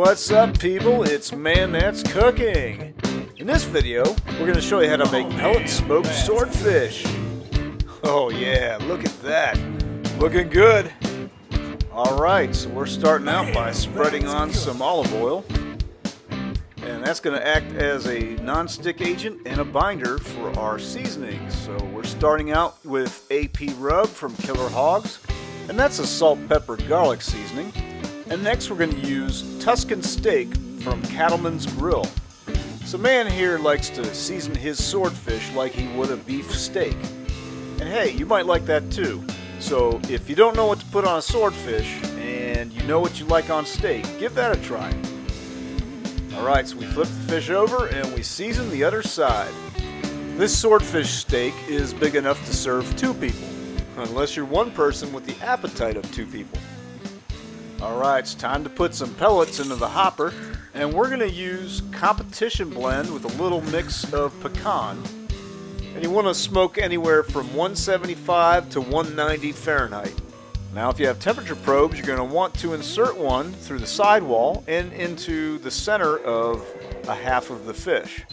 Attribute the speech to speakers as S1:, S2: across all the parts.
S1: What's up, people? It's Man That's Cooking. In this video, we're going to show you how to make pellet smoked swordfish. Oh yeah, look at that. Looking good. Alright, so we're starting out by spreading on some olive oil. And that's going to act as a non-stick agent and a binder for our seasonings. So we're starting out with AP rub from Killer Hogs. And that's a salt, pepper, garlic seasoning. And next we're going to use Tuscan steak from Cattleman's grill. So man here likes to season his swordfish like he would a beef steak. And hey, you might like that too. So if you don't know what to put on a swordfish and you know what you like on steak, give that a try. Alright, so we flip the fish over and we season the other side. This swordfish steak is big enough to serve 2 people, unless you're one person with the appetite of 2 people. Alright, it's time to put some pellets into the hopper, and we're going to use competition blend with a little mix of pecan. And you want to smoke anywhere from 175 to 190 Fahrenheit. Now if you have temperature probes, you're going to want to insert one through the sidewall and into the center of a half of the fish.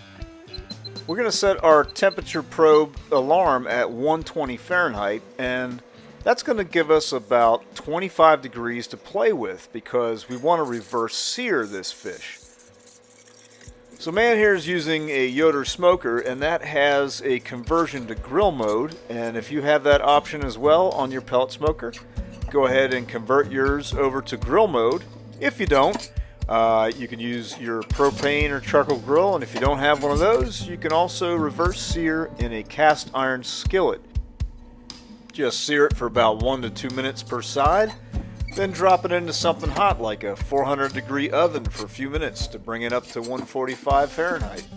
S1: We're going to set our temperature probe alarm at 120 Fahrenheit, and that's going to give us about 25 degrees to play with because we want to reverse sear this fish. So man here is using a Yoder smoker, and that has a conversion to grill mode, and if you have that option as well on your pellet smoker, go ahead and convert yours over to grill mode. If you don't, you can use your propane or charcoal grill, and if you don't have one of those, you can also reverse sear in a cast iron skillet. Just sear it for about 1 to 2 minutes per side, then drop it into something hot like a 400 degree oven for a few minutes to bring it up to 145 Fahrenheit.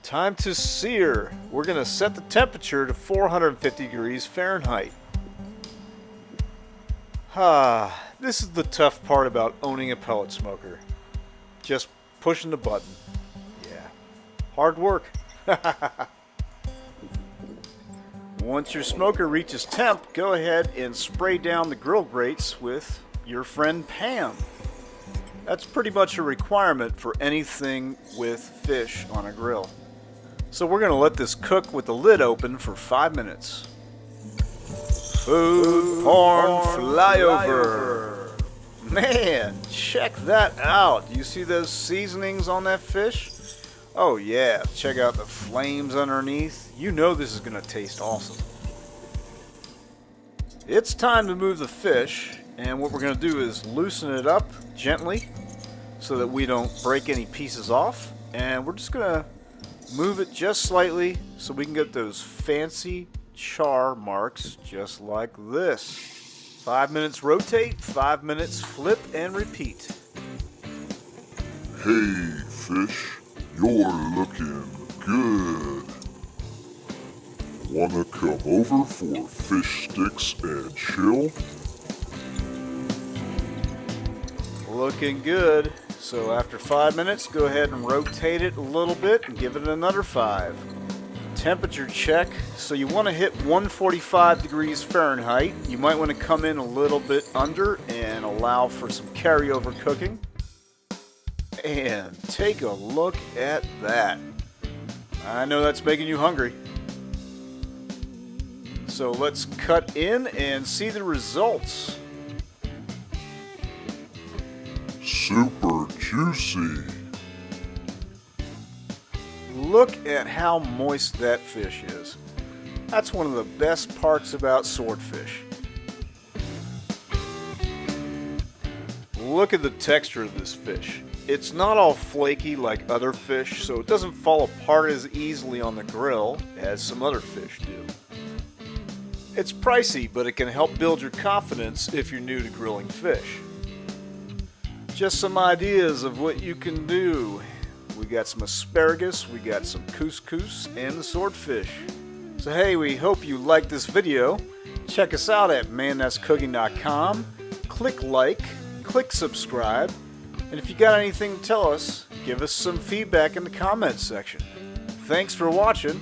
S1: Time to sear. We're going to set the temperature to 450 degrees Fahrenheit. This is the tough part about owning a pellet smoker. Just pushing the button. Yeah, hard work. Once your smoker reaches temp, go ahead and spray down the grill grates with your friend Pam. That's pretty much a requirement for anything with fish on a grill. So we're going to let this cook with the lid open for 5 minutes. Food porn flyover. Man, check that out. Do you see those seasonings on that fish? Oh yeah, check out the flames underneath. You know this is going to taste awesome. It's time to move the fish, and what we're going to do is loosen it up gently so that we don't break any pieces off. And we're just going to move it just slightly so we can get those fancy char marks just like this. 5 minutes rotate, 5 minutes flip and repeat.
S2: Hey fish, you're looking good. Wanna come over for fish sticks and chill?
S1: Looking good. So after 5 minutes, go ahead and rotate it a little bit and give it another 5. Temperature check. So you want to hit 145 degrees Fahrenheit. You might want to come in a little bit under and allow for some carryover cooking. And take a look at that. I know that's making you hungry. So let's cut in and see the results.
S2: Super juicy.
S1: Look at how moist that fish is. That's one of the best parts about swordfish. Look at the texture of this fish. It's not all flaky like other fish, so it doesn't fall apart as easily on the grill as some other fish do. It's pricey, but it can help build your confidence if you're new to grilling fish. Just some ideas of what you can do. We got some asparagus, we got some couscous, and the swordfish. So hey, we hope you liked this video. Check us out at manthat'scooking.com. Click like, click subscribe, and if you got anything to tell us, give us some feedback in the comments section. Thanks for watching.